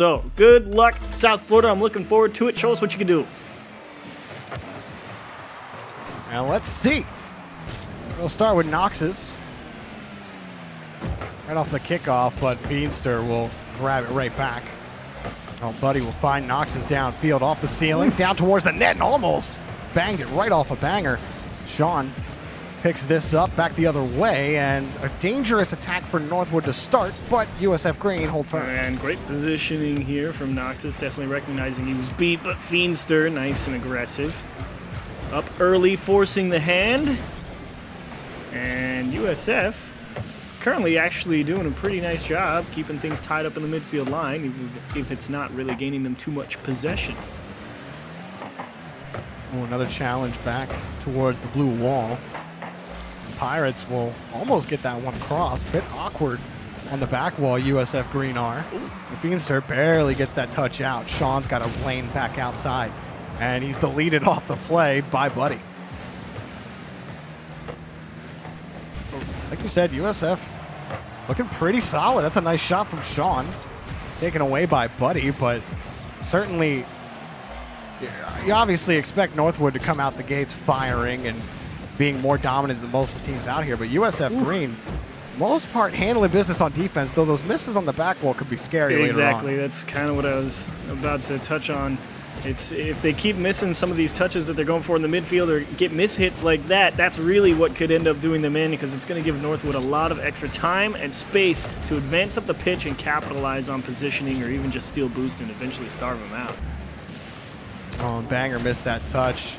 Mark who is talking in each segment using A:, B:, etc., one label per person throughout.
A: So, good luck, South Florida. I'm looking forward to it. Show us what you can do.
B: Now let's see. We'll start with Knox's. Right off the kickoff, but Feenstra will grab it right back. Oh, Buddy will find Knox's downfield off the ceiling, down towards the net, and almost banged it right off a banger. Sean picks this up back the other way, and a dangerous attack for Northwood to start, but USF Green hold firm.
A: And great positioning here from Knox's, definitely recognizing he was beat, but Feenstra, nice and aggressive. Up early, forcing the hand. And USF currently actually doing a pretty nice job keeping things tied up in the midfield line, even if it's not really gaining them too much possession.
B: Oh, another challenge back towards the blue wall. The Pirates will almost get that one cross. Bit awkward on the back wall, USF Green are. Feenstra barely gets that touch out. Sean's got a lane back outside, and he's deleted off the play by Buddy. Like you said, USF looking pretty solid. That's a nice shot from Sean. Taken away by Buddy, but certainly you obviously expect Northwood to come out the gates firing and being more dominant than most of the teams out here. But USF Green, most part handling business on defense, though those misses on the back wall could be scary later on.
A: Exactly. That's kind of what I was about to touch on. It's if they keep missing some of these touches that they're going for in the midfield or get mishits like that, that's really what could end up doing them in, because it's going to give Northwood a lot of extra time and space to advance up the pitch and capitalize on positioning or even just steal boost and eventually starve them out.
B: Oh, and Banger missed that touch.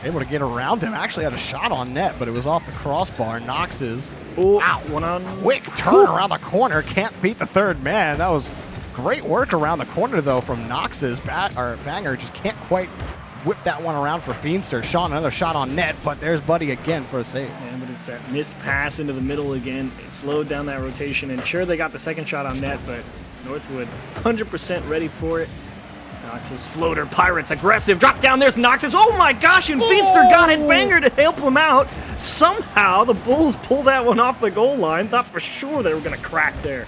B: Able to get around him. Actually had a shot on net, but it was off the crossbar. Knox's.
A: Oh,
B: out.
A: One on.
B: Quick turn around the corner. Can't beat the third man. That was great work around the corner, though, from Knox's. Banger just can't quite whip that one around for Feenstra. Sean, another shot on net, but there's Buddy again for a save.
A: Yeah, but it's that missed pass into the middle again. It slowed down that rotation, and sure, they got the second shot on net, but Northwood 100% ready for it. Knox's floater, Pirates aggressive, drop down, there's Knox's, oh my gosh, and Feenstra got it, Banger to help him out. Somehow, the Bulls pulled that one off the goal line, thought for sure they were gonna crack there.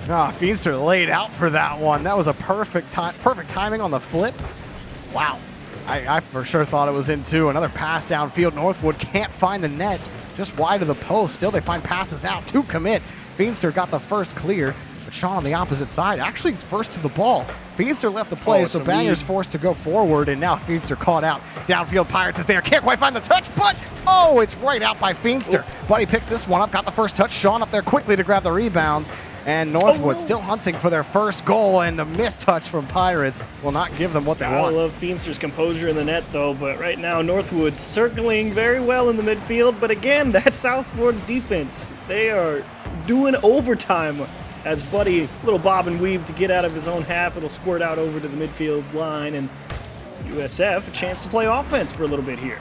B: Feenstra laid out for that one. That was a perfect timing on the flip. Wow. I for sure thought it was in too. Another pass downfield. Northwood can't find the net. Just wide of the post. Still, they find passes out to commit. Feenstra got the first clear, but Sean on the opposite side actually is first to the ball. Feenstra left the play, so Banger's forced to go forward, and now Feenstra caught out. Downfield, Pirates is there. Can't quite find the touch, but it's right out by Feenstra. Buddy picked this one up, got the first touch. Sean up there quickly to grab the rebound. And Northwood still hunting for their first goal, and the missed touch from Pirates will not give them what they want.
A: I love Feenstra's composure in the net, though, but right now Northwood circling very well in the midfield. But again, that South Florida defense, they are doing overtime as Buddy, little bob and weave to get out of his own half. It'll squirt out over to the midfield line, and USF a chance to play offense for a little bit here.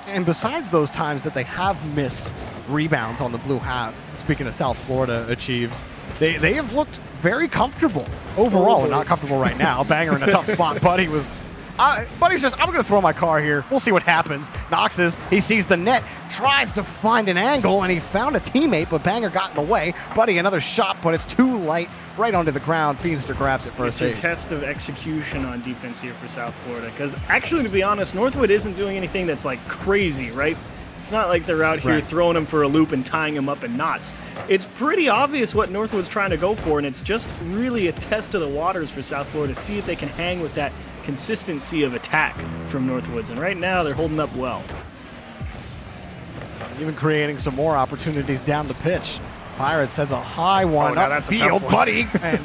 B: And besides those times that they have missed rebounds on the blue half, speaking of South Florida achieves, they have looked very comfortable overall. And not comfortable right now. Banger in a tough spot. Buddy's just, I'm going to throw my car here. We'll see what happens. Knox's, he sees the net, tries to find an angle, and he found a teammate, but Banger got in the way. Buddy, another shot, but it's too light. Right onto the ground. Feenstra grabs it for a save.
A: It's a test of execution on defense here for South Florida, because actually, to be honest, Northwood isn't doing anything that's like crazy, right? It's not like they're out here throwing him for a loop and tying him up in knots. It's pretty obvious what Northwood's trying to go for, and it's just really a test of the waters for South Florida to see if they can hang with that consistency of attack from Northwoods, and right now they're holding up well.
B: Even creating some more opportunities down the pitch. Pirates sends a high one upfield, Buddy. And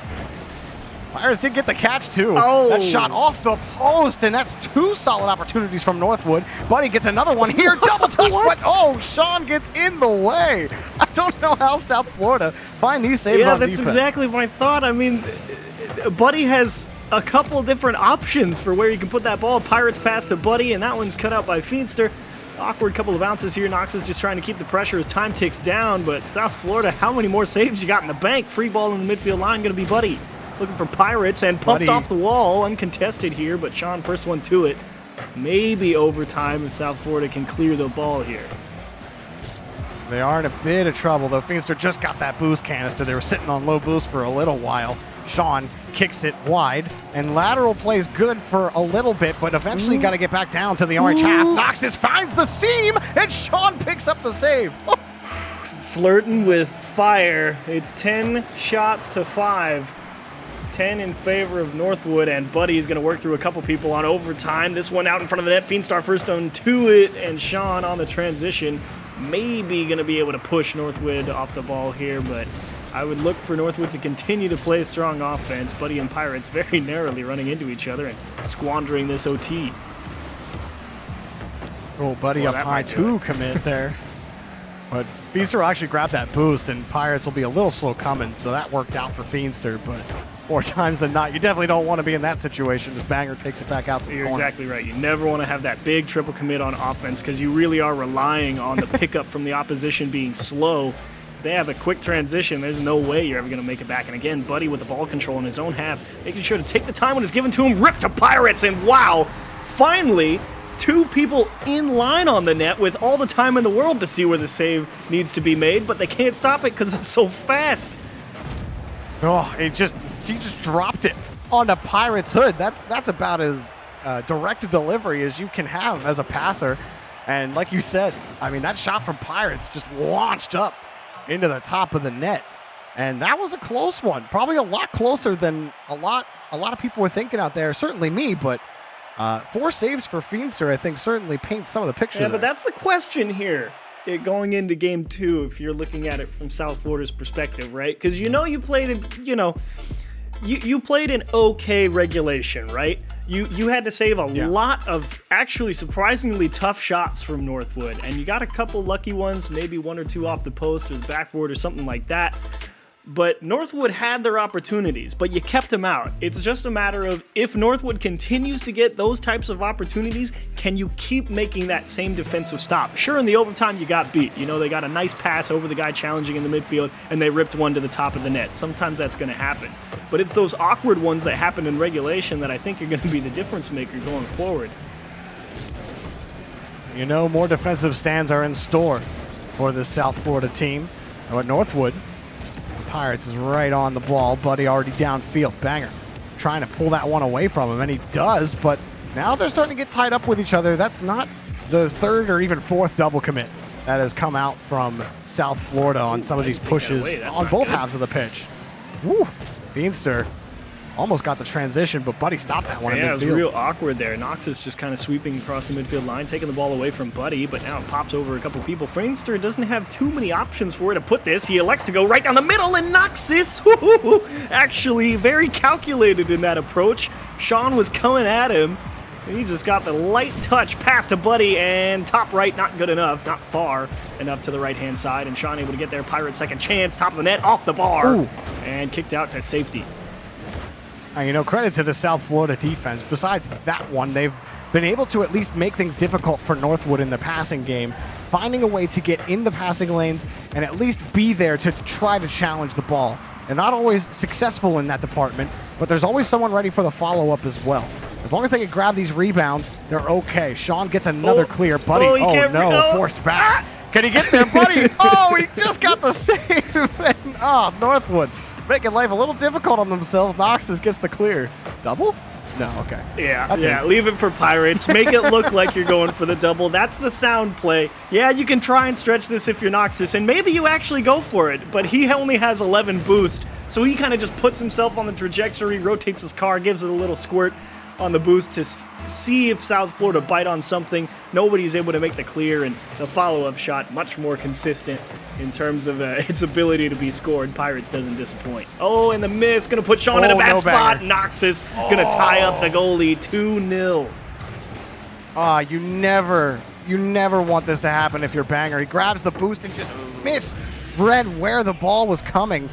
B: Pirates did get the catch, too. That shot off the post, and that's two solid opportunities from Northwood. Buddy gets another one here, double touch, but Sean gets in the way. I don't know how South Florida find these saves on defense.
A: Yeah, that's exactly my thought. I mean, Buddy has a couple different options for where you can put that ball. Pirates pass to Buddy, and that one's cut out by Feenstra. Awkward couple of bounces here. Knox is just trying to keep the pressure as time ticks down, but South Florida, how many more saves you got in the bank? Free ball in the midfield line going to be Buddy. Looking for Pirates and pumped off the wall. Uncontested here, but Sean first one to it. Maybe overtime and South Florida can clear the ball here.
B: They are in a bit of trouble, though. Feenstra just got that boost canister. They were sitting on low boost for a little while. Sean kicks it wide, and lateral plays good for a little bit, but eventually got to get back down to the orange half. Noxus finds the steam, and Sean picks up the save.
A: Flirting with fire. It's 10 shots to 5. 10 in favor of Northwood, and Buddy is going to work through a couple people on overtime. This one out in front of the net. Feenstar first on to it, and Sean on the transition. Maybe going to be able to push Northwood off the ball here, but I would look for Northwood to continue to play strong offense. Buddy and Pirates very narrowly running into each other and squandering this OT.
B: Oh, Buddy up high to commit there. But Feenstar will actually grab that boost, and Pirates will be a little slow coming, so that worked out for Feenstar, but more times than not, you definitely don't want to be in that situation as Banger takes it back out to the corner.
A: You're exactly right. You never want to have that big triple commit on offense because you really are relying on the pickup from the opposition being slow. If they have a quick transition, there's no way you're ever going to make it back. And again, Buddy with the ball control in his own half, making sure to take the time when it's given to him, rip to Pirates, and wow, finally, 2 people in line on the net with all the time in the world to see where the save needs to be made, but they can't stop it because it's so fast.
B: Oh, he just dropped it on the Pirates' hood. That's about as direct a delivery as you can have as a passer. And like you said, I mean, that shot from Pirates just launched up into the top of the net. And that was a close one. Probably a lot closer than a lot of people were thinking out there. Certainly me, but 4 saves for Feenstar, I think, certainly paints some of the picture.
A: Yeah, but that's the question here. Going into game 2, if you're looking at it from South Florida's perspective, right? Because you played it, you played an okay regulation, right? You had to save a lot of actually surprisingly tough shots from Northwood, and you got a couple lucky ones, maybe 1 or 2 off the post or the backboard or something like that. But Northwood had their opportunities, but you kept them out. It's just a matter of if Northwood continues to get those types of opportunities, can you keep making that same defensive stop? Sure, in the overtime you got beat. They got a nice pass over the guy challenging in the midfield, and they ripped one to the top of the net. Sometimes that's going to happen. But it's those awkward ones that happen in regulation that I think are going to be the difference maker going forward.
B: More defensive stands are in store for the South Florida team. At Northwood, Pirates is right on the ball. Buddy already downfield. Banger trying to pull that one away from him, and he does, but now they're starting to get tied up with each other. That's not the 3rd or even 4th double commit that has come out from South Florida on some of these pushes on both halves of the pitch. Woo! Feenstar almost got the transition, but Buddy stopped that one in midfield.
A: Yeah, it was real awkward there. Knox is just kind of sweeping across the midfield line, taking the ball away from Buddy, but now it pops over a couple people. Feenstar doesn't have too many options for where to put this. He elects to go right down the middle, and Noxus, actually very calculated in that approach. Sean was coming at him, and he just got the light touch pass to Buddy, and top right, not good enough, not far enough to the right-hand side, and Sean able to get there. Pirates second chance, top of the net, off the bar, and kicked out to safety.
B: Credit to the South Florida defense. Besides that one, they've been able to at least make things difficult for Northwood in the passing game, finding a way to get in the passing lanes and at least be there to try to challenge the ball. They're not always successful in that department, but there's always someone ready for the follow-up as well. As long as they can grab these rebounds, they're okay. Sean gets another clear. Buddy, forced back. Can he get there, Buddy? He just got the save. Northwood making life a little difficult on themselves. Noxus gets the clear. Double? No, okay.
A: Yeah, leave it for Pirates. Make it look like you're going for the double. That's the sound play. Yeah, you can try and stretch this if you're Noxus, and maybe you actually go for it, but he only has 11 boost, so he kind of just puts himself on the trajectory, rotates his car, gives it a little squirt on the boost to see if South Florida bite on something. Nobody's able to make the clear, and the follow-up shot much more consistent in terms of its ability to be scored. Pirates doesn't disappoint. And the miss, going to put Sean in a bad spot. Noxus going to tie up the goalie, 2-0.
B: You never want this to happen if you're Banger. He grabs the boost and just read where the ball was coming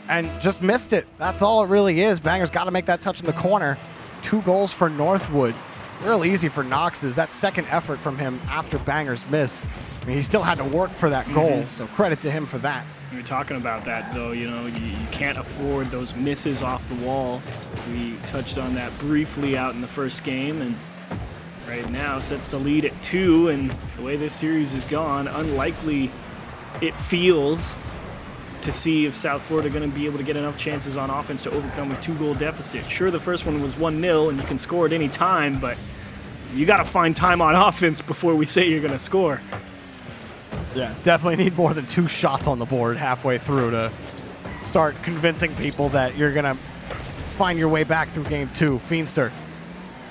B: and just missed it. That's all it really is. Banger's got to make that touch in the corner. 2 goals for Northwood. Real easy for Noxus. That second effort from him after Banger's miss. I mean, he still had to work for that goal, so credit to him for that.
A: We were talking about that, though. You can't afford those misses off the wall. We touched on that briefly out in the first game, and right now sets the lead at 2, and the way this series has gone, unlikely it feels to see if South Florida are going to be able to get enough chances on offense to overcome a 2-goal deficit. Sure, the first one was 1-0, and you can score at any time, but you got to find time on offense before we say you're going to score.
B: Yeah, definitely need more than 2 shots on the board halfway through to start convincing people that you're going to find your way back through game 2. Feenster,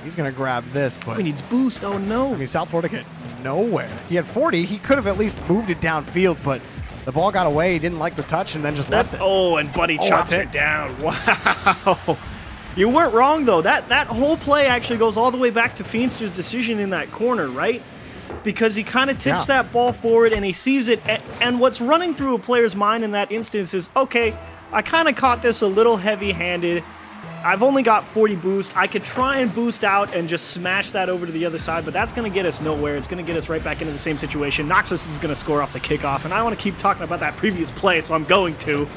B: he's going to grab this, but
A: He needs boost. Oh, no.
B: I mean, South Florida get nowhere. He had 40. He could have at least moved it downfield, but the ball got away. He didn't like the touch and then just left it.
A: Oh, and Buddy chops it down. Wow. You weren't wrong, though. That whole play actually goes all the way back to Feenster's decision in that corner, right? Because he kind of tips that ball forward and he sees it. And what's running through a player's mind in that instance is, okay, I kind of caught this a little heavy-handed. I've only got 40 boost. I could try and boost out and just smash that over to the other side, but that's going to get us nowhere. It's going to get us right back into the same situation. Noxus is going to score off the kickoff, and I want to keep talking about that previous play, so I'm going to.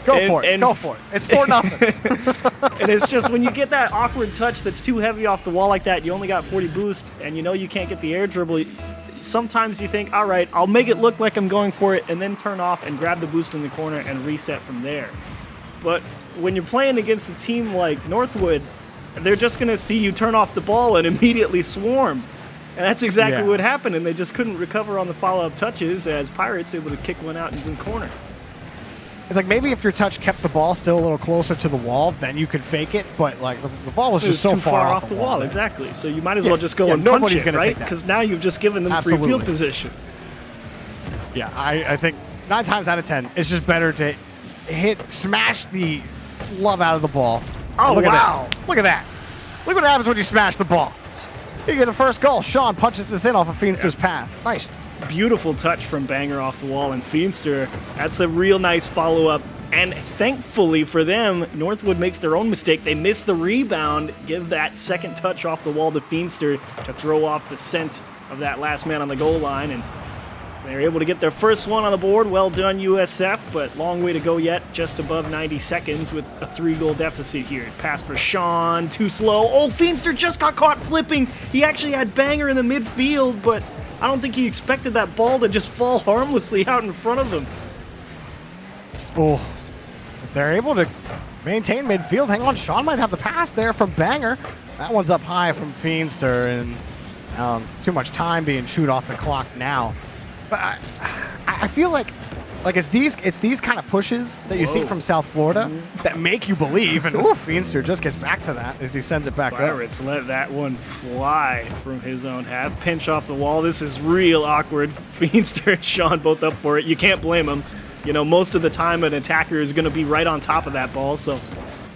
B: Go for it. It's 4-0.
A: And it's just when you get that awkward touch that's too heavy off the wall like that, you only got 40 boost, and you know you can't get the air dribble. Sometimes you think, all right, I'll make it look like I'm going for it, and then turn off and grab the boost in the corner and reset from there. But when you're playing against a team like Northwood, they're just going to see you turn off the ball and immediately swarm. And that's exactly what happened, and they just couldn't recover on the follow-up touches as Pirates able to kick one out into the corner.
B: It's like maybe if your touch kept the ball still a little closer to the wall, then you could fake it, but like the ball was just so
A: too far
B: off
A: the wall.
B: there.
A: Exactly. So you might as well just go and punch it, right? Because now you've just given them free field position.
B: Yeah, I think 9 times out of 10, it's just better to smash the love out of the ball.
A: Oh,
B: look
A: wow.
B: at this. Look at that. Look what happens when you smash the ball. You get a first goal. Sean punches this in off of Feenster's pass. Nice.
A: Beautiful touch from Banger off the wall, and Feenster, that's a real nice follow-up. And thankfully for them, Northwood makes their own mistake. They miss the rebound, give that second touch off the wall to Feenster to throw off the scent of that last man on the goal line, and they're able to get their first one on the board. Well done, USF, but long way to go yet. Just above 90 seconds with a 3-goal deficit here. Pass for Sean, too slow. Oh, Feenster just got caught flipping. He actually had Banger in the midfield, but I don't think he expected that ball to just fall harmlessly out in front of him.
B: Oh, if they're able to maintain midfield, hang on, Sean might have the pass there from Banger. That one's up high from Feenster, and too much time being chewed off the clock now. But I feel like it's these kind of pushes that you see from South Florida that make you believe, and Feenster just gets back to that as he sends it back up.
A: Pirates let that one fly from his own half. Pinch off the wall. This is real awkward. Feenster and Sean both up for it. You can't blame them. You know, most of the time an attacker is going to be right on top of that ball, so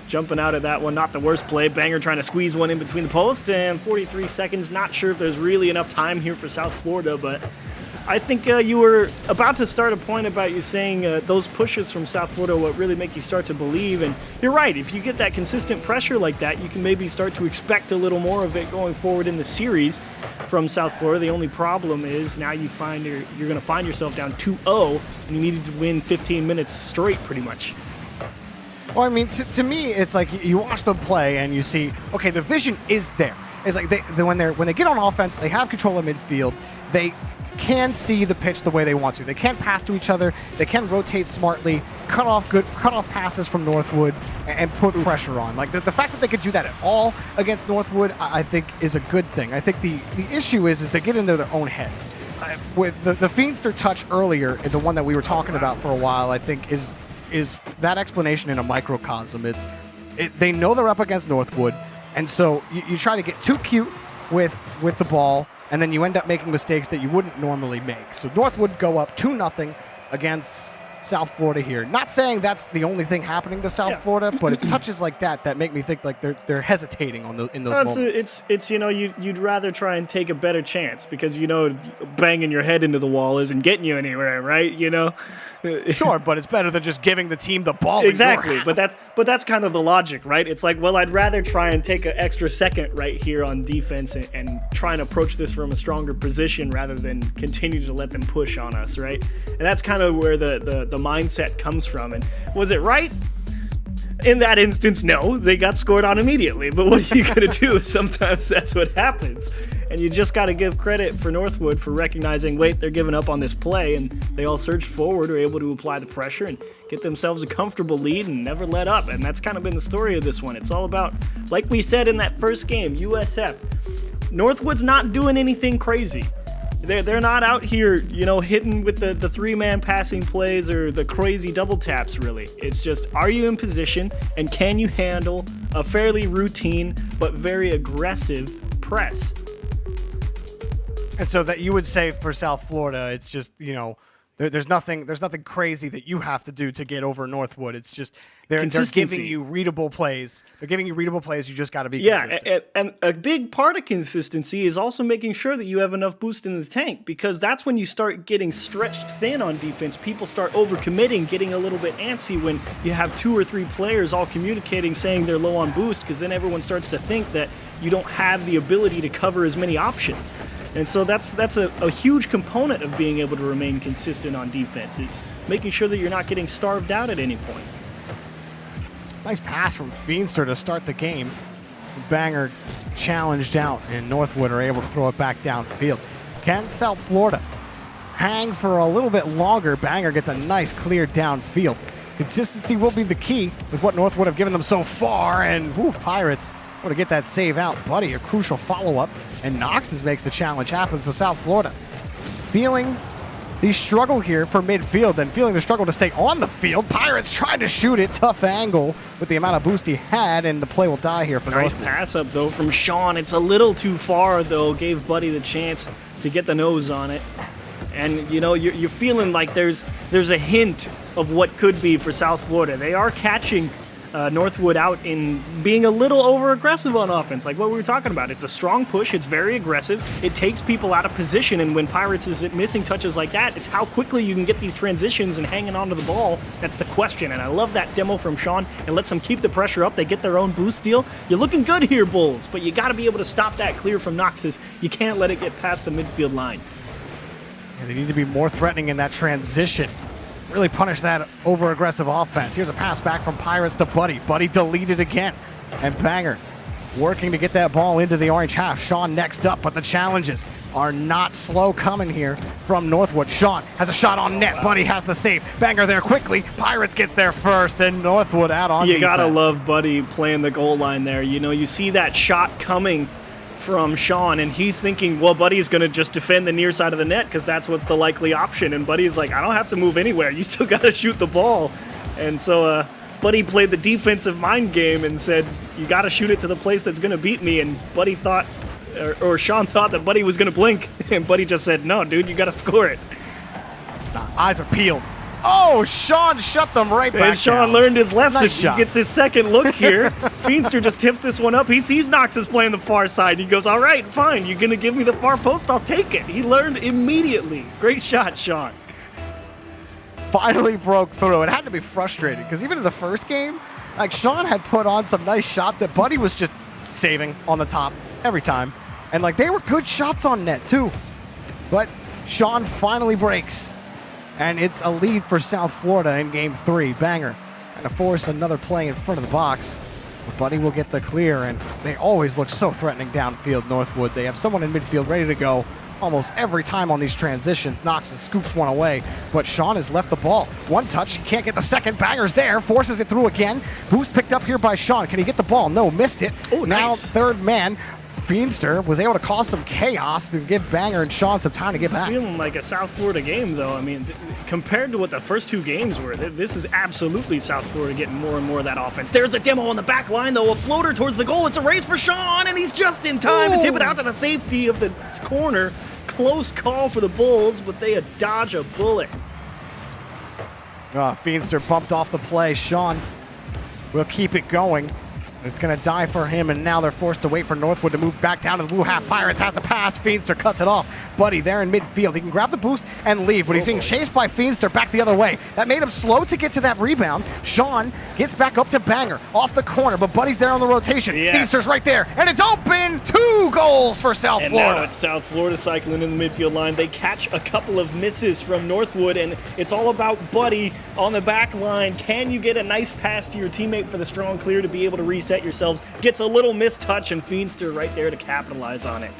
A: jumping out of that one, not the worst play. Banger trying to squeeze one in between the posts, and 43 seconds. Not sure if there's really enough time here for South Florida, but I think you were about to start a point about you saying those pushes from South Florida what really make you start to believe, and you're right. If you get that consistent pressure like that, you can maybe start to expect a little more of it going forward in the series from South Florida. The only problem is now you're going to find yourself down 2-0, and you needed to win 15 minutes straight pretty much.
B: Well, I mean, to me, it's like you watch them play and you see, okay, the vision is there. It's like when they get on offense, they have control of midfield. They can see the pitch the way they want to. They can pass to each other. They can rotate smartly, cut off passes from Northwood, and put pressure on. Like the fact that they could do that at all against Northwood, I think is a good thing. I think the issue is they get into their own heads. With the Feenster touch earlier, the one that we were talking about for a while, I think is that explanation in a microcosm. They know they're up against Northwood, and so you try to get too cute with the ball, and then you end up making mistakes that you wouldn't normally make. So Northwood go up 2-0 against South Florida here. Not saying that's the only thing happening to South Florida, but it's touches like that make me think like they're hesitating in those moments.
A: It's you'd rather try and take a better chance because banging your head into the wall isn't getting you anywhere, right?
B: Sure, but it's better than just giving the team the ball.
A: Exactly, but that's kind of the logic, right? It's like, well, I'd rather try and take an extra second right here on defense and try and approach this from a stronger position rather than continue to let them push on us, right? And that's kind of where the mindset comes from. And was it right? In that instance, no. They got scored on immediately. But what are you going to do? Sometimes that's what happens. And you just got to give credit for Northwood for recognizing, wait, they're giving up on this play, and they all surged forward, were able to apply the pressure and get themselves a comfortable lead and never let up. And that's kind of been the story of this one. It's all about, like we said in that first game, USF. Northwood's not doing anything crazy. They're not out here, hitting with the three-man passing plays or the crazy double taps, really. It's just, are you in position, and can you handle a fairly routine but very aggressive press?
B: And so that you would say for South Florida, it's just, there's nothing crazy that you have to do to get over Northwood. It's just they're giving you readable plays. They're giving you readable plays. You just got to be consistent.
A: And a big part of consistency is also making sure that you have enough boost in the tank, because that's when you start getting stretched thin on defense. People start overcommitting, getting a little bit antsy when you have 2 or 3 players all communicating saying they're low on boost, because then everyone starts to think that you don't have the ability to cover as many options. And so that's a huge component of being able to remain consistent on defense, is making sure that you're not getting starved out at any point.
B: Nice pass from Feenster to start the game. Banger challenged out, and Northwood are able to throw it back downfield. Can South Florida hang for a little bit longer? Banger gets a nice clear downfield. Consistency will be the key with what Northwood have given them so far, and Pirates want to get that save out. Buddy, a crucial follow-up, and Knoxes makes the challenge happen. So South Florida feeling the struggle here for midfield and feeling the struggle to stay on the field. Pirates trying to shoot it. Tough angle with the amount of boost he had, and the play will die here for Northwood.
A: Nice pass up, though, from Sean. It's a little too far, though. Gave Buddy the chance to get the nose on it. And, you're feeling like there's a hint of what could be for South Florida. They are catching Northwood out in being a little over-aggressive on offense, like what we were talking about. It's a strong push. It's very aggressive. It takes people out of position, and when Pirates is missing touches like that, it's how quickly you can get these transitions and hanging onto the ball. That's the question, and I love that demo from Sean, and lets them keep the pressure up. They get their own boost steal. You're looking good here, Bulls, but you got to be able to stop that clear from Knoxes. You can't let it get past the midfield line.
B: Yeah, they need to be more threatening in that transition. Really punish that over-aggressive offense. Here's a pass back from Pirates to Buddy. Buddy deleted again. And Banger working to get that ball into the orange half. Sean next up, but the challenges are not slow coming here from Northwood. Sean has a shot on net. Buddy has the save. Banger there quickly. Pirates gets there first, and Northwood out on defense.
A: You gotta love Buddy playing the goal line there. You see that shot coming from Sean, and he's thinking, well, Buddy's going to just defend the near side of the net because that's what's the likely option. And Buddy's like, I don't have to move anywhere. You still got to shoot the ball. And so Buddy played the defensive mind game and said, you got to shoot it to the place that's going to beat me. And Buddy thought, or Sean thought that Buddy was going to blink. And Buddy just said, no, dude, you got to score it.
B: The eyes are peeled. Oh, Sean shut them right back
A: And Sean
B: down.
A: learned his lesson.
B: Nice shot.
A: He gets his second look here. Feenster just tips this one up. He sees Knoxes playing the far side. He goes, all right, fine. You're going to give me the far post? I'll take it. He learned immediately. Great shot, Sean.
B: Finally broke through. It had to be frustrating because even in the first game, Sean had put on some nice shot that Buddy was just saving on the top every time. And they were good shots on net too. But Sean finally breaks. And it's a lead for South Florida in Game 3. Banger and to force another play in front of the box. But Buddy will get the clear, and they always look so threatening downfield, Northwood. They have someone in midfield ready to go almost every time on these transitions. Knoxes scoops one away, but Sean has left the ball. One touch, he can't get the second. Banger's there, forces it through again. Boost picked up here by Sean. Can he get the ball? No, missed it.
A: Oh, nice.
B: Now third man. Feenster was able to cause some chaos to give Banger and Sean some time to get back.
A: It's feeling like a South Florida game, though. I mean, compared to what the first 2 games were, this is absolutely South Florida getting more and more of that offense. There's the demo on the back line, though. A floater towards the goal. It's a race for Sean, and he's just in time to tip it out to the safety of the corner. Close call for the Bulls, but they dodge a bullet.
B: Feenster bumped off the play. Sean will keep it going. It's going to die for him, and now they're forced to wait for Northwood to move back down to the blue half. Pirates has the pass. Feenster cuts it off. Buddy there in midfield. He can grab the boost and leave, but he's being chased by Feenster back the other way. That made him slow to get to that rebound. Sean gets back up to Banger off the corner, but Buddy's there on the rotation.
A: Yes.
B: Feenster's right there, and it's open. 2 goals for South Florida.
A: Now it's South Florida cycling in the midfield line. They catch a couple of misses from Northwood, and it's all about Buddy on the back line. Can you get a nice pass to your teammate for the strong clear to be able to reset yourselves? Gets a little mistouch, and Feenster right there to capitalize on it.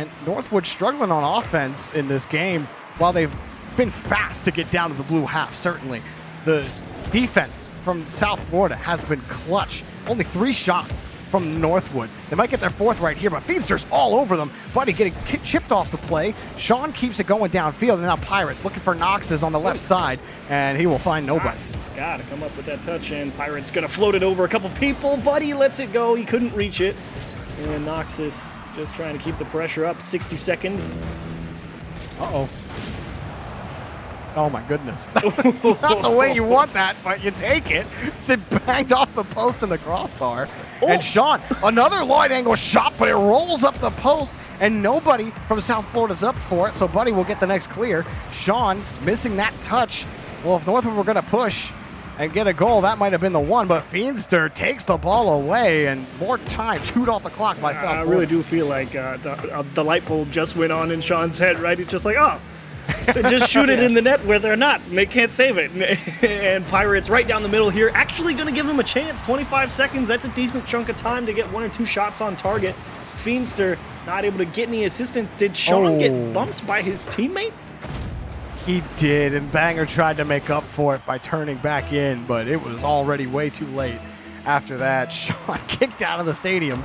B: And Northwood struggling on offense in this game while they've been fast to get down to the blue half, certainly. The defense from South Florida has been clutch. Only 3 shots from Northwood. They might get their 4th right here, but Feedster's all over them. Buddy getting chipped off the play. Sean keeps it going downfield, and now Pirates looking for Noxus on the left side, and he will find nobody.
A: Noxus got to come up with that touch, and Pirates going to float it over a couple people. Buddy lets it go. He couldn't reach it. And Noxus just trying to keep the pressure up. 60 seconds.
B: Uh-oh. Oh my goodness. That's not the way you want that, but you take it. It banged off the post and the crossbar. Oh. And Sean, another wide angle shot, but it rolls up the post, and nobody from South Florida's up for it, so Buddy will get the next clear. Sean missing that touch. Well, if Northwood were going to push and get a goal, that might have been the one, but Feedster takes the ball away, and more time chewed off the clock by South Florida.
A: I really do feel like the light bulb just went on in Sean's head, right? He's just like, oh, just shoot it in the net where they're not, and they can't save it. And Pirates right down the middle here, actually going to give him a chance. 25 seconds, that's a decent chunk of time to get 1 or 2 shots on target. Feedster not able to get any assistance. Did Sean get bumped by his teammate?
B: He did, and Banger tried to make up for it by turning back in, but it was already way too late. After that, Sean kicked out of the stadium.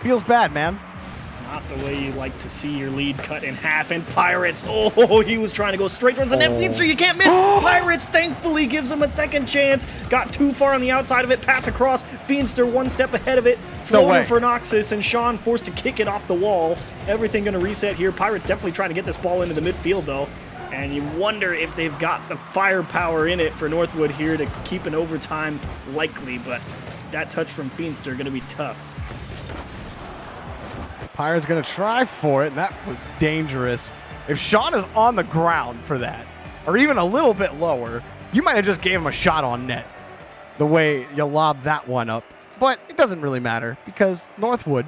B: Feels bad, man.
A: Not the way you like to see your lead cut in half, and Pirates, oh, he was trying to go straight towards the net. Feedster, you can't miss. Pirates thankfully gives him a second chance. Got too far on the outside of it, pass across. Feedster 1 step ahead of it. Floater for Noxus, and Sean forced to kick it off the wall. Everything going to reset here. Pirates definitely trying to get this ball into the midfield, though. And you wonder if they've got the firepower in it for Northwood here to keep an overtime likely, but that touch from Feedster going to be tough.
B: Pirates going to try for it, and that was dangerous. If Sean is on the ground for that, or even a little bit lower, you might have just gave him a shot on net the way you lobbed that one up. But it doesn't really matter because Northwood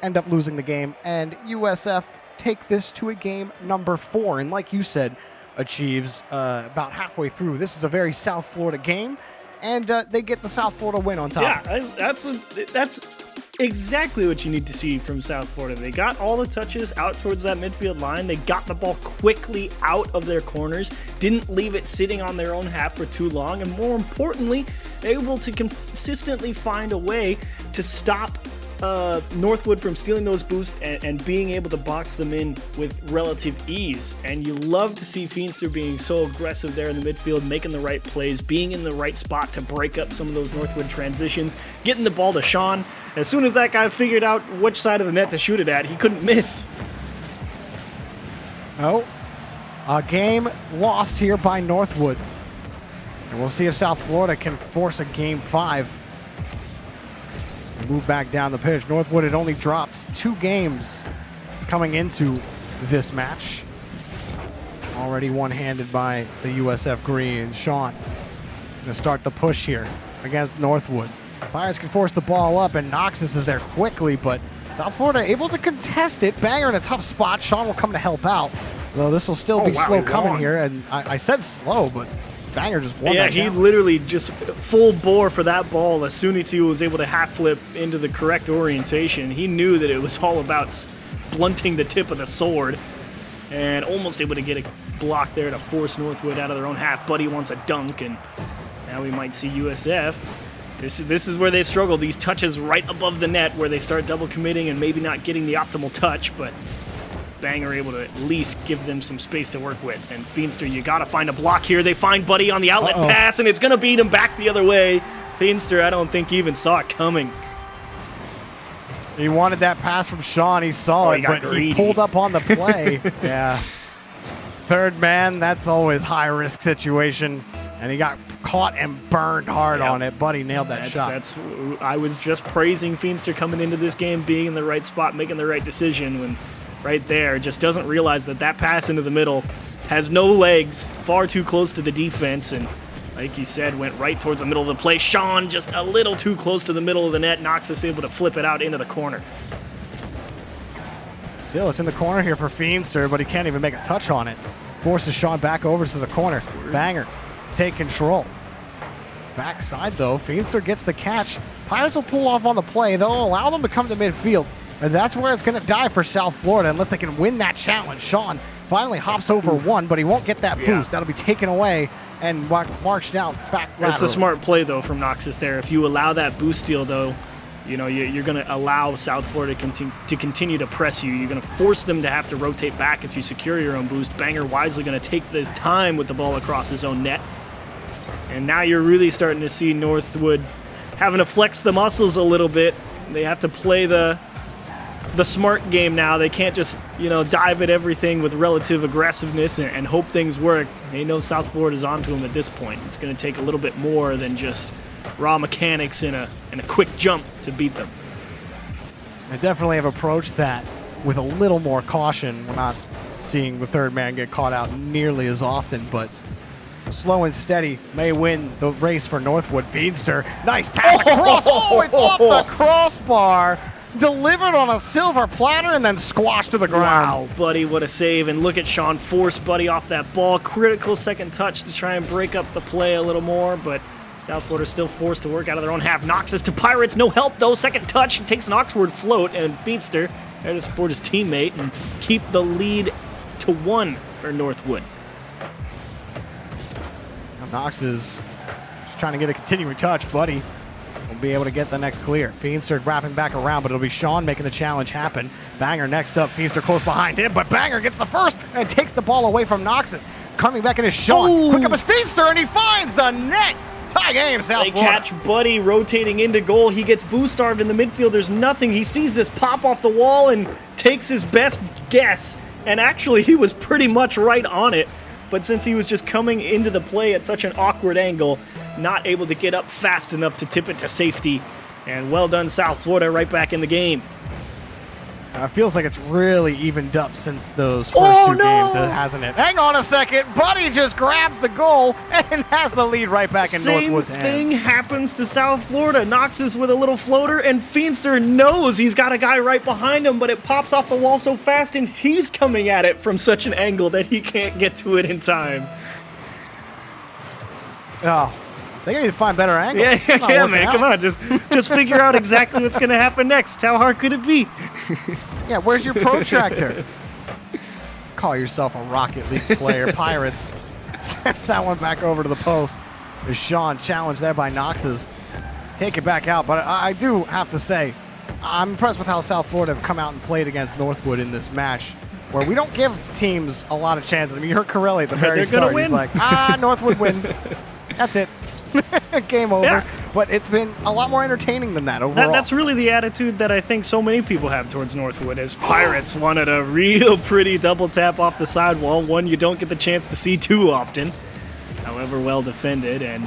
B: end up losing the game, and USF take this to a game number 4. And like you said, achieves about halfway through. This is a very South Florida game, and they get the South Florida win on top.
A: Yeah, that's exactly what you need to see from South Florida. They got all the touches out towards that midfield line. They got the ball quickly out of their corners, didn't leave it sitting on their own half for too long, and more importantly, able to consistently find a way to stop Northwood from stealing those boosts and being able to box them in with relative ease. And you love to see Feedster being so aggressive there in the midfield, making the right plays, being in the right spot to break up some of those Northwood transitions, getting the ball to Sean. As soon as that guy figured out which side of the net to shoot it at, he couldn't miss.
B: Oh, a game lost here by Northwood. And we'll see if South Florida can force a game 5. Move back down the pitch. Northwood had only dropped 2 games coming into this match. Already one-handed by the USF Green. Sean going to start the push here against Northwood. Pirates can force the ball up, and Noxus is there quickly, but South Florida able to contest it. Banger in a tough spot. Sean will come to help out, though this will still be slow coming here. And I said slow, but Banger just won that
A: he literally just full bore for that ball. As soon as he was able to half flip into the correct orientation, he knew that it was all about blunting the tip of the sword, and almost able to get a block there to force Northwood out of their own half. Buddy wants a dunk, and now we might see USF. This is where they struggle. These touches right above the net where they start double committing and maybe not getting the optimal touch, but Banger able to at least give them some space to work with. And Feedster, you got to find a block here. They find Buddy on the outlet pass, and it's going to beat him back the other way. Feedster, I don't think even saw it coming.
B: He wanted that pass from Sean. He saw it, but he pulled up on the play. Yeah. Third man, that's always high-risk situation. And he got caught and burned hard on it. Buddy nailed that shot.
A: I was just praising Feedster coming into this game, being in the right spot, making the right decision, when right there just doesn't realize that pass into the middle has no legs, far too close to the defense, and like you said, went right towards the middle of the play. Sean just a little too close to the middle of the net. Noxus able to flip it out into the corner.
B: Still, it's in the corner here for Feedster, but he can't even make a touch on it. Forces Sean back over to the corner. Banger take control. Backside though, Feedster gets the catch. Pirates will pull off on the play. They'll allow them to come to midfield. And that's where it's going to die for South Florida unless they can win that challenge. Sean finally hops over one, but he won't get that boost. That'll be taken away and marched down back laterally.
A: That's a smart play, though, from Noxus there. If you allow that boost steal, though, you know, you're going to allow South Florida to continue to press you. You're going to force them to have to rotate back if you secure your own boost. Banger wisely going to take this time with the ball across his own net. And now you're really starting to see Northwood having to flex the muscles a little bit. They have to play the smart game now. They can't just, you know, dive at everything with relative aggressiveness and hope things work. They know South Florida's onto them at this point. It's going to take a little bit more than just raw mechanics and a quick jump to beat them.
B: They definitely have approached that with a little more caution. We're not seeing the third man get caught out nearly as often, but slow and steady may win the race for Northwood. Feedster, nice pass across. Oh, it's off the crossbar. Delivered on a silver platter and then squashed to the ground.
A: Wow, Buddy, what a save. And look at Sean force Buddy off that ball. Critical second touch to try and break up the play a little more, but South Florida still forced to work out of their own half. Noxus to Pirates, no help though. Second touch, he takes an awkward float, and Feedster there to support his teammate and keep the lead to 1 for Northwood.
B: Nox is just trying to get a continuing touch. Buddy will be able to get the next clear. Feedster wrapping back around, but it'll be Sean making the challenge happen. Banger next up. Feedster close behind him, but Banger gets the first and takes the ball away from Noxus. Coming back in is Sean.
A: Ooh.
B: Quick up is Feedster, and he finds the net. Tie game, South Florida.
A: They catch Buddy rotating into goal. He gets boost-starved in the midfield. There's nothing. He sees this pop off the wall and takes his best guess. And actually, he was pretty much right on it. But since he was just coming into the play at such an awkward angle, not able to get up fast enough to tip it to safety. And well done, South Florida, right back in the game.
B: Feels like it's really evened up since those first two games, hasn't it? Hang on a second. Buddy just grabbed the goal and has the lead right back in Northwood's hands.
A: Same thing happens to South Florida. Noxus with a little floater, and Feedster knows he's got a guy right behind him, but it pops off the wall so fast, and he's coming at it from such an angle that he can't get to it in time.
B: Oh. They need to find better angles.
A: Yeah, man, come on. Just figure out exactly what's going to happen next. How hard could it be?
B: Yeah, where's your protractor? Call yourself a Rocket League player. Pirates sends that one back over to the post. There's Sean challenged there by Noxus. Take it back out, but I do have to say, I'm impressed with how South Florida have come out and played against Northwood in this match, where we don't give teams a lot of chances. I mean, you heard Corelli at the very start. He's like, Northwood win. That's it. Game over. Yeah. But it's been a lot more entertaining than that overall.
A: That's really the attitude that I think so many people have towards Northwood, as Pirates wanted a real pretty double tap off the sidewall, one you don't get the chance to see too often, however well defended, and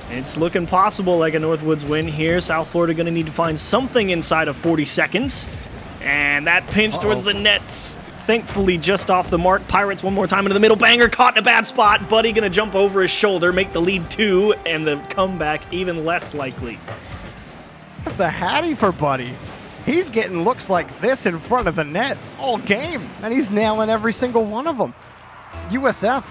A: it's looking possible like a Northwood's win here. South Florida going to need to find something inside of 40 seconds, and that pinch towards the nets. Thankfully, just off the mark. Pirates one more time into the middle. Banger caught in a bad spot. Buddy going to jump over his shoulder, make the lead 2, and the comeback even less likely.
B: That's the Hattie for Buddy. He's getting looks like this in front of the net all game, and he's nailing every single one of them. USF,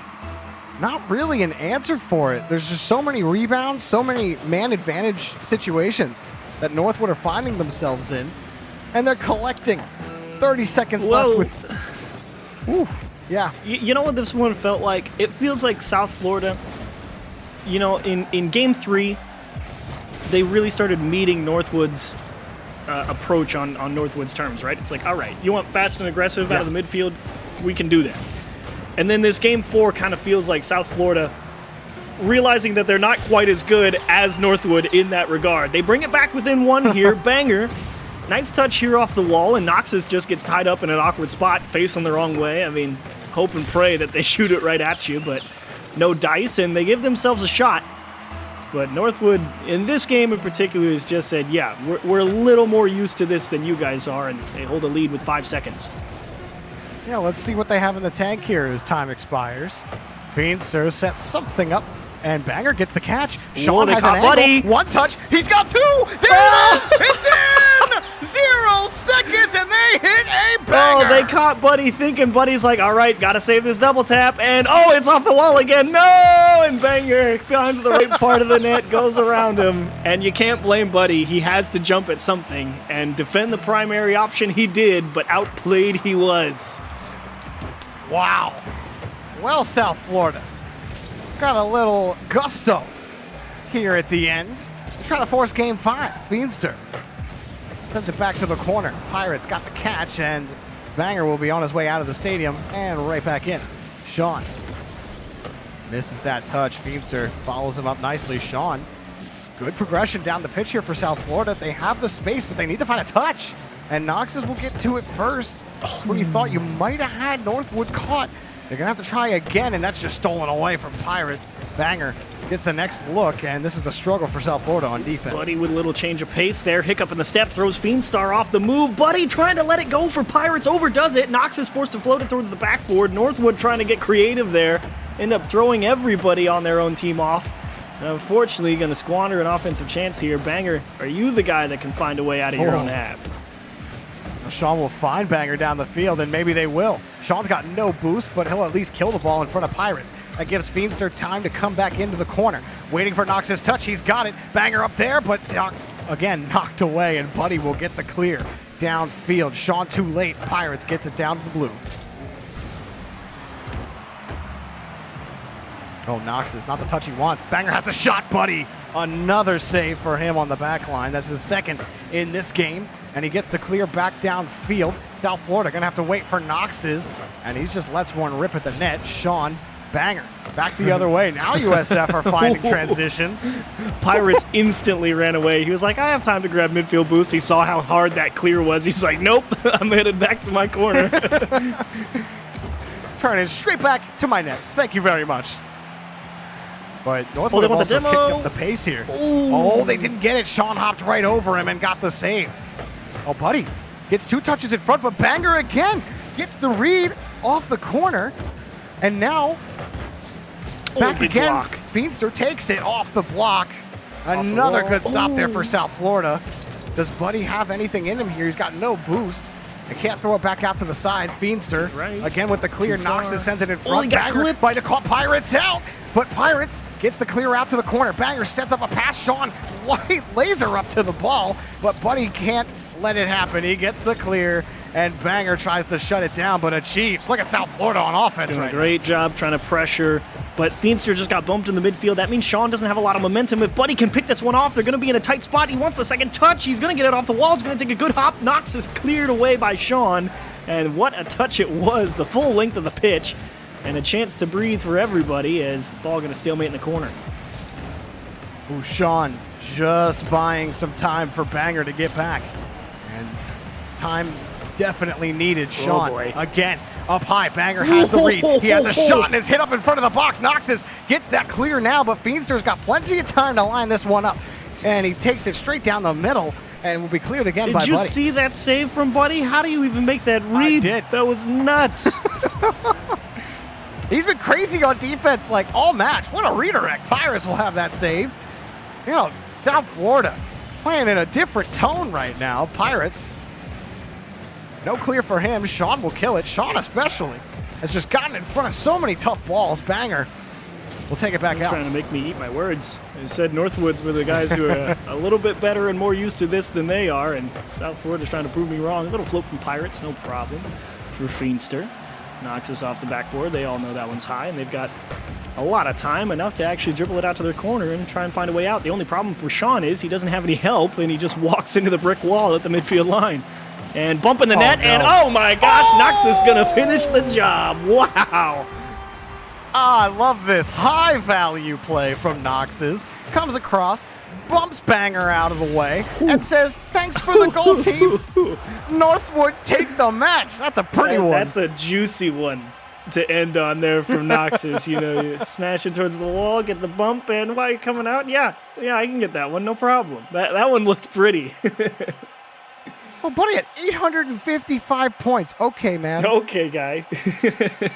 B: not really an answer for it. There's just so many rebounds, so many man advantage situations that Northwood are finding themselves in, and they're collecting. 30 seconds left with... Ooh, yeah.
A: You know what this one felt like? It feels like South Florida, you know, in Game 3, they really started meeting Northwood's approach on Northwood's terms, right? It's like, all right, you want fast and aggressive out of the midfield? We can do that. And then this Game 4 kind of feels like South Florida realizing that they're not quite as good as Northwood in that regard. They bring it back within 1 here. Banger. Nice touch here off the wall, and Noxus just gets tied up in an awkward spot, facing the wrong way. I mean, hope and pray that they shoot it right at you, but no dice, and they give themselves a shot. But Northwood, in this game in particular, has just said, yeah, we're a little more used to this than you guys are, and they hold a lead with 5 seconds.
B: Yeah, let's see what they have in the tank here as time expires. Feedster sets something up, and Banger gets the catch. Sean has an angle. One touch. He's got 2. There it is. It's in. 0 seconds, and they hit a Banger!
A: Oh, they caught Buddy thinking. Buddy's like, all right, got to save this double tap. And, oh, it's off the wall again. No! And Banger finds the right part of the net, goes around him. And you can't blame Buddy. He has to jump at something. And defend the primary option he did, but outplayed he was.
B: Wow. Well, South Florida got a little gusto here at the end. Trying to force game 5. Feenstra sends it back to the corner. Pirates got the catch, and Banger will be on his way out of the stadium and right back in. Sean misses that touch. Feenstra follows him up nicely. Sean, good progression down the pitch here for South Florida. They have the space, but they need to find a touch. And Knox's will get to it first. When you thought you might have had Northwood caught, they're going to have to try again, and that's just stolen away from Pirates. Banger gets the next look, and this is a struggle for South Florida on defense.
A: Buddy with a little change of pace there. Hiccup in the step, throws Feenstar off the move. Buddy trying to let it go for Pirates, overdoes it. Knox is forced to float it towards the backboard. Northwood trying to get creative there. End up throwing everybody on their own team off. And unfortunately, going to squander an offensive chance here. Banger, are you the guy that can find a way out of your own half?
B: Sean will find Banger down the field, and maybe they will. Sean's got no boost, but he'll at least kill the ball in front of Pirates. That gives Feenstra time to come back into the corner. Waiting for Knox's touch. He's got it. Banger up there, but again, knocked away, and Buddy will get the clear downfield. Sean too late. Pirates gets it down to the blue. Oh, Knox is not the touch he wants. Banger has the shot, Buddy. Another save for him on the back line. That's his second in this game. And he gets the clear back downfield. South Florida going to have to wait for Knox's. And he just lets one rip at the net. Sean, Banger back the other way. Now USF are finding transitions.
A: Pirates instantly ran away. He was like, I have time to grab midfield boost. He saw how hard that clear was. He's like, nope, I'm headed back to my corner.
B: Turning straight back to my net. Thank you very much. But Northwood have also kicked up the pace here.
A: Ooh.
B: Oh, they didn't get it. Sean hopped right over him and got the save. Oh, Buddy gets 2 touches in front, but Banger again gets the read off the corner. And now, back again,
A: block.
B: Feenstra takes it off the block. Another good stop there for South Florida. Does Buddy have anything in him here? He's got no boost. They can't throw it back out to the side. Feenstra, again with the clear. Knox sends it in front.
A: Oh, he got clipped.
B: By to call Pirates out. But Pirates gets the clear out to the corner. Banger sets up a pass. Sean laser up to the ball, but Buddy can't let it happen. He gets the clear, and Banger tries to shut it down, but achieves. Look at South Florida on offense
A: Doing
B: right
A: a great job trying to pressure, but Feenstra just got bumped in the midfield. That means Sean doesn't have a lot of momentum. If Buddy can pick this one off, they're going to be in a tight spot. He wants the second touch. He's going to get it off the wall. He's going to take a good hop. Knox is cleared away by Sean, and what a touch it was, the full length of the pitch. And a chance to breathe for everybody as the ball going to stalemate in the corner.
B: Ooh, Sean just buying some time for Banger to get back. And time definitely needed. Sean, again, up high. Banger has the read. He has a shot and is hit up in front of the box. Knox's gets that clear now, but Feenstra's got plenty of time to line this one up. And he takes it straight down the middle and will be cleared again by Buddy.
A: Did you see that save from Buddy? How do you even make that read?
B: I did.
A: That was nuts.
B: He's been crazy on defense like all match. What a redirect. Pirates will have that save. You know, South Florida playing in a different tone right now. Pirates, no clear for him. Sean will kill it. Sean especially has just gotten in front of so many tough balls. Banger will take it back out.
A: Trying to make me eat my words. I said Northwoods were the guys who are a little bit better and more used to this than they are, and South Florida's trying to prove me wrong. A little float from Pirates, no problem. For Feenstra. Knocks us off the backboard. They all know that one's high, and they've got a lot of time, enough to actually dribble it out to their corner and try and find a way out. The only problem for Sean is he doesn't have any help, and he just walks into the brick wall at the midfield line. And bumping the net, and oh my gosh, Knox is going to finish the job. Wow.
B: I love this high-value play from Knox's. Comes across, bumps Banger out of the way, and says, thanks for the goal, team. Northwood take the match. That's a pretty one.
A: That's a juicy one to end on there from Knox's. You know, you smash it towards the wall, get the bump, and while you're coming out, yeah, I can get that one, no problem. That one looked pretty.
B: Well, Buddy at 855 points. Okay, man.
A: Okay, guy.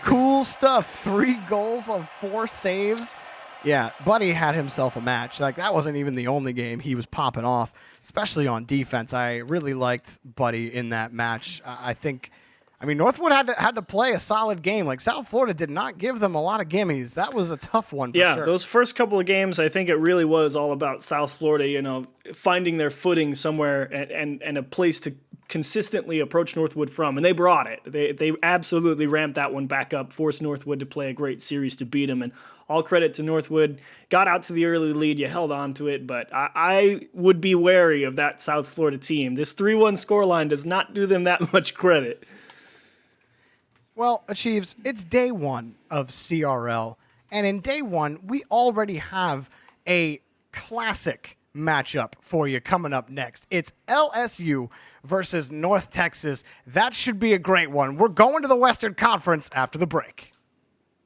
B: Cool stuff. 3 goals on 4 saves. Yeah, Buddy had himself a match. Like, that wasn't even the only game he was popping off, especially on defense. I really liked Buddy in that match. I think I mean, Northwood had to play a solid game. Like, South Florida did not give them a lot of gimmies. That was a tough one for
A: Yeah,
B: sure.
A: those first couple of games, I think it really was all about South Florida, finding their footing somewhere and a place to consistently approach Northwood from, and they brought it. They absolutely ramped that one back up, forced Northwood to play a great series to beat them, and all credit to Northwood. Got out to the early lead, you held on to it, but I would be wary of that South Florida team. This 3-1 scoreline does not do them that much credit.
B: Well, Achieves, it's day one of CRL, and in day one, we already have a classic matchup for you coming up next. It's LSU versus North Texas. That should be a great one. We're going to the Western Conference after the break.